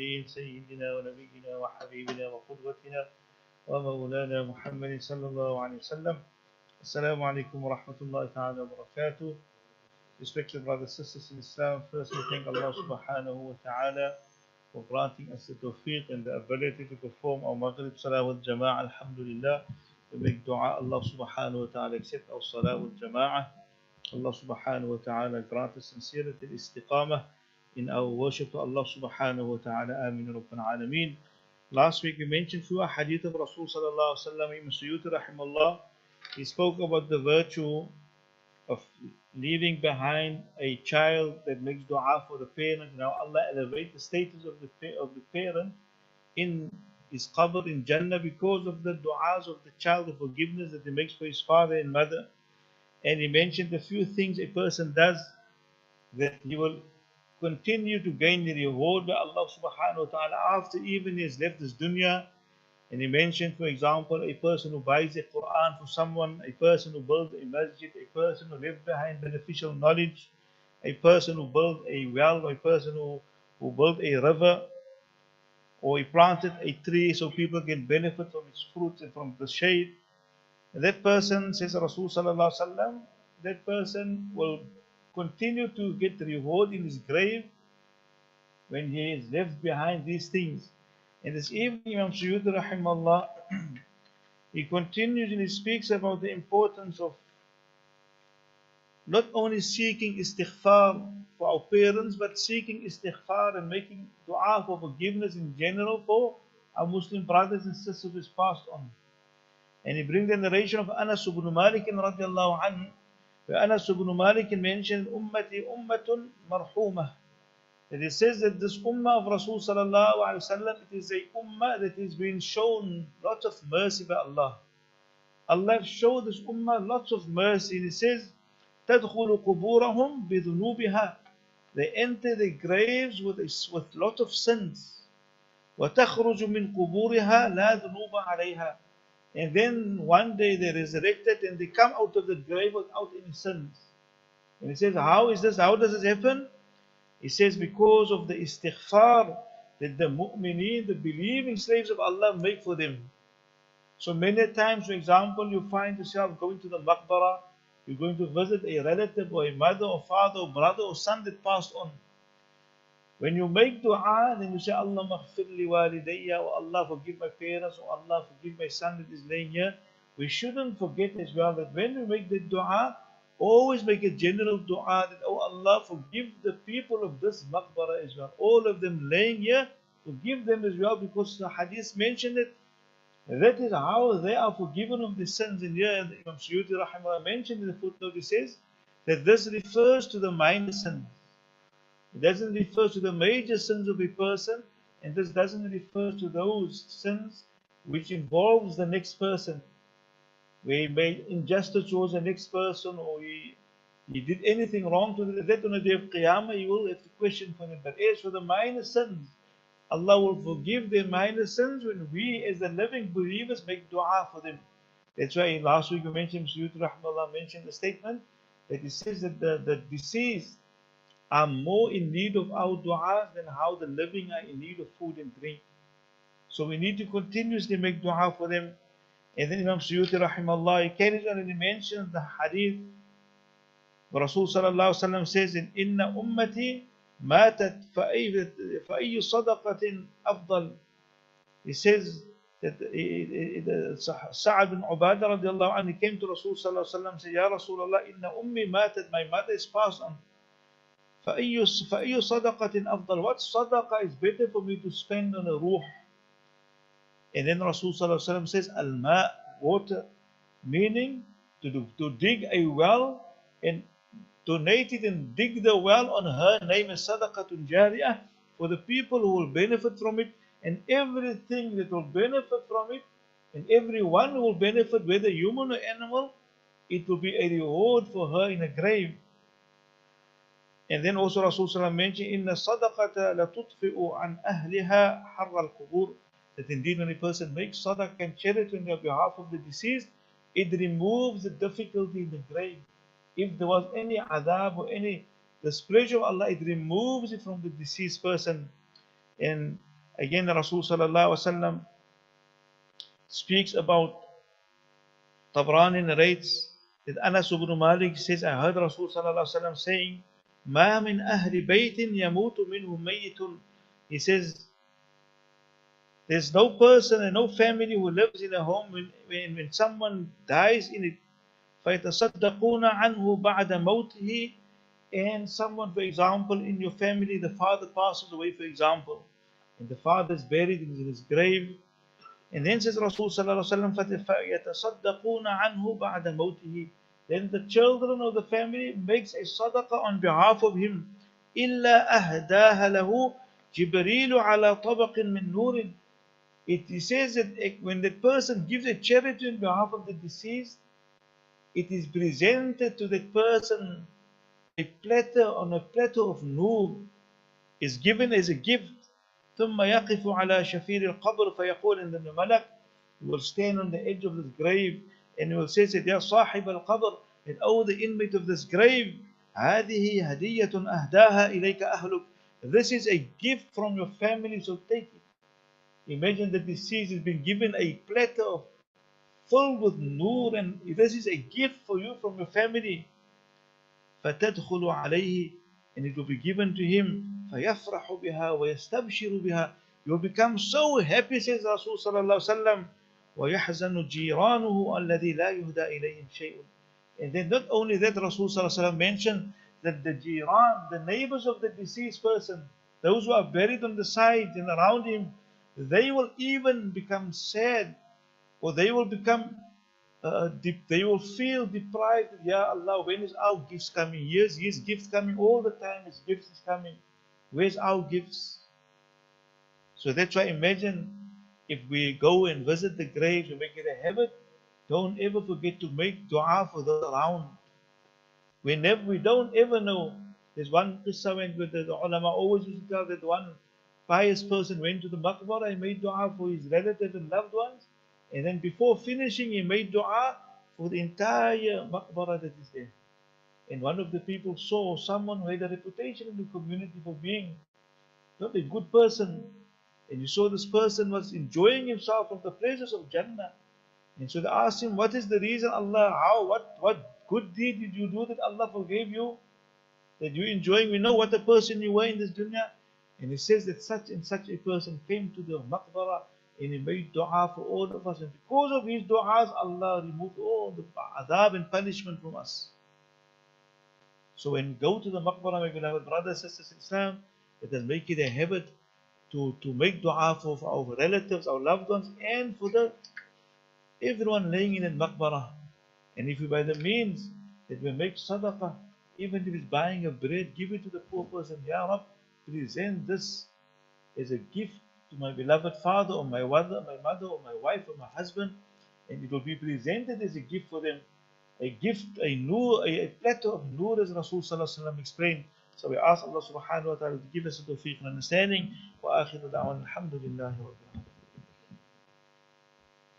المرسلين سيدنا ونبينا وحبيبنا وقدوتنا ومولانا محمد صلى الله عليه وسلم. Assalamu alaikum wa rahmatullahi ta'ala wa barakatuh. Respected brothers and sisters in Islam, first we thank Allah subhanahu wa ta'ala for granting us the tawfiq and the ability to perform our Maghrib Salah wal Jama'ah, alhamdulillah. We make dua, Allah subhanahu wa ta'ala accept our Salah wal Jama'ah. Allah subhanahu wa ta'ala grant us sincerity and istiqamah in our worship to Allah subhanahu wa ta'ala. Ameen Rabbil Alameen. Last week we mentioned through a hadith of Rasul sallallahu alaihi wasallam, Ibn Suyuti rahimahullah. He spoke about the virtue of leaving behind a child that makes dua for the parent. Now Allah elevate the status of the parent in his qabr in Jannah because of the du'as of the child, the forgiveness that he makes for his father and mother. And he mentioned a few things a person does that he will continue to gain the reward by Allah subhanahu wa ta'ala after even he has left this dunya. And he mentioned, for example, a person who buys a Quran for someone, a person who builds a masjid, a person who left behind beneficial knowledge, a person who built a well, or a person who built a river, or he planted a tree so people can benefit from its fruits and from the shade. And that person, says Rasul sallallahu alaihi wasallam, that person will continue to get the reward in his grave when he is left behind these things. And this evening, Imam Suyuti rahimahullah, he continues and he speaks about the importance of not only seeking istighfar for our parents, but seeking istighfar and making dua for forgiveness in general for our Muslim brothers and sisters who is passed on. And he brings the narration of Anas ibn Malik radiallahu anhu, where Anas ibn Malik mentioned, Ummati ummatun marhumah. That it says that this ummah of Rasul sallallahu alaihi wasallam, it is a ummah that is being shown lots of mercy by Allah. Allah showed this ummah lots of mercy. And it says, تَدْخُلُ قُبُورَهُمْ بِذُنُوبِهَا. They enter the graves with lot of sins. وَتَخْرُجُ مِنْ قُبُورِهَا لَا ذُنُوبَ عَلَيْهَا. And then one day they resurrected and they come out of the grave without any sins. And it says, how is this? How does this happen? He says, because of the istighfar that the mu'mineen, the believing slaves of Allah, make for them. So many times, for example, you find yourself going to the maqbara, you're going to visit a relative or a mother or father or brother or son that passed on. When you make dua, then you say, Allah maghfir li walidayya, or Allah forgive my parents, or Allah forgive my son that is laying here. We shouldn't forget as well that when we make the dua, always make a general dua that, oh Allah, forgive the people of this maqbara as well. All of them laying here, forgive them as well, because the hadith mentioned it. That is how they are forgiven of the sins. And here Imam Suyuti rahimahullah mentioned in the footnote, he says that this refers to the minor sins. It doesn't refer to the major sins of a person, and this doesn't refer to those sins which involves the next person, where he made injustice towards the next person, or he did anything wrong to them. That on the day of Qiyamah, he will have to question for them. But as for the minor sins, Allah will forgive their minor sins when we as the living believers make dua for them. That's why last week we mentioned, Suyuti rahimahullah mentioned the statement that he says that the deceased are more in need of our dua than how the living are in need of food and drink. So we need to continuously make dua for them. And then Imam Suyuti rahimahullah, he carries on and he mentions the hadith where Rasul sallallahu alaihi wasallam says, in inna ummati matat fa'ayyu sadaqatin afdal. He says that Sa'ad bin Ubadah radiallahu anhu came to Rasul sallallahu alaihi wasallam and said, Ya Rasulullah, inna ummi matat, my mother is passed on. فَأَيُّ صَدَقَةٍ أَفْضَلُ. What sadaqah is better for me to spend on a ruh? And then Rasul sallallahu alaihi wasallam says, al-ma', water, meaning to dig a well and donate it and dig the well on her name as sadaqatun jariyah for the people who will benefit from it, and everything that will benefit from it, and everyone who will benefit, whether human or animal, it will be a reward for her in a grave. And then also Rasulullah mentioned, Inna sadaqata la tutfi'u an ahliha harra al-qubur. That indeed when a person makes sadaqah and charity on behalf of the deceased, it removes the difficulty in the grave. If there was any adab or any displeasure of Allah, it removes it from the deceased person. And Again, the Rasul sallallahu alaihi wasallam speaks about, Tabrani narrates that Anas ibn Malik says, I heard Rasul sallallahu alaihi wasallam saying, "Ma min ahli baytin yamutu minhu mayyitun." He says, there's no person and no family who lives in a home when someone dies in it, فَيَتَصَدَّقُونَ عَنْهُ بَعْدَ مَوْتِهِ. And someone, for example, in your family, the father passes away, for example, and the father is buried in his grave. And then says Rasul sallallahu alaihi wasallam, فَيَتَصَدَّقُونَ عَنْهُ بَعْدَ مَوْتِهِ. Then the children of the family makes a sadaqah on behalf of him. إِلَّا أَهْدَاهَ لَهُ جِبْرِيلُ عَلَى طَبَقٍ مِّن نُورٍ. It says that when that person gives a charity on behalf of the deceased, it is presented to that person a platter on a platter of nur, is given as a gift. ثم يقف على شفير القبر فيقول, and then the malak will stand on the edge of this grave and he will say that, Ya صاحب القبر, and oh, the inmate of this grave, هذه هدية أهداها إليك أهلك. This is a gift from your family, so take it. Imagine the deceased has been given a platter filled with nur, and this is a gift for you from your family. فَتَدْخُلُ عَلَيْهِ, and it will be given to him. فَيَفْرَحُ بِهَا وَيَسْتَبْشِرُ بِهَا. You will become so happy, says Rasul sallallahu alaihi wasallam. وَيَحْزَنُ جِيرَانُهُ الَّذِي لَا يُهْدَى إِلَيْهِمْ شَيْءٌ. And then not only that, Rasul sallallahu alaihi wasallam mentioned that the jiran, the neighbors of the deceased person, those who are buried on the sides and around him, they will even become sad, or they will become they will feel deprived. Ya Allah, when is our gifts coming? Yes, his gifts coming all the time. His gifts is coming. Where's our gifts? So that's why, imagine if we go and visit the graves, we make it a habit. Don't ever forget to make dua for those around. We don't ever know. There's one qissa when the ulama always used to tell that one pious person went to the maqbarah, he made dua for his relatives and loved ones, and then before finishing he made dua for the entire maqbarah that is there. And one of the people saw someone who had a reputation in the community for being not a good person, and you saw this person was enjoying himself from the pleasures of Jannah. And so they asked him, what is the reason, Allah? What good deed did you do that Allah forgave you? That you're enjoying? We know what a person you were in this dunya. And he says that such and such a person came to the maqbarah and he made dua for all of us. And because of his du'as, Allah removed all the adab and punishment from us. So when we go to the maqbarah, my beloved brothers, sisters in Islam, let us make it a habit to make dua for our relatives, our loved ones, and for everyone laying in a maqbarah. And if we, by the means that we make sadaqah, even if it's buying a bread, give it to the poor person. Ya Rab, present this as a gift to my beloved father or my mother or my wife or my husband, and it will be presented as a gift for them. A gift, a platter of nur, as Rasul sallallahu alaihi wasallam explained. So we ask Allah subhanahu wa ta'ala to give us a tawfiq and understanding. Wa akhiru da'wan alhamdulillahi wa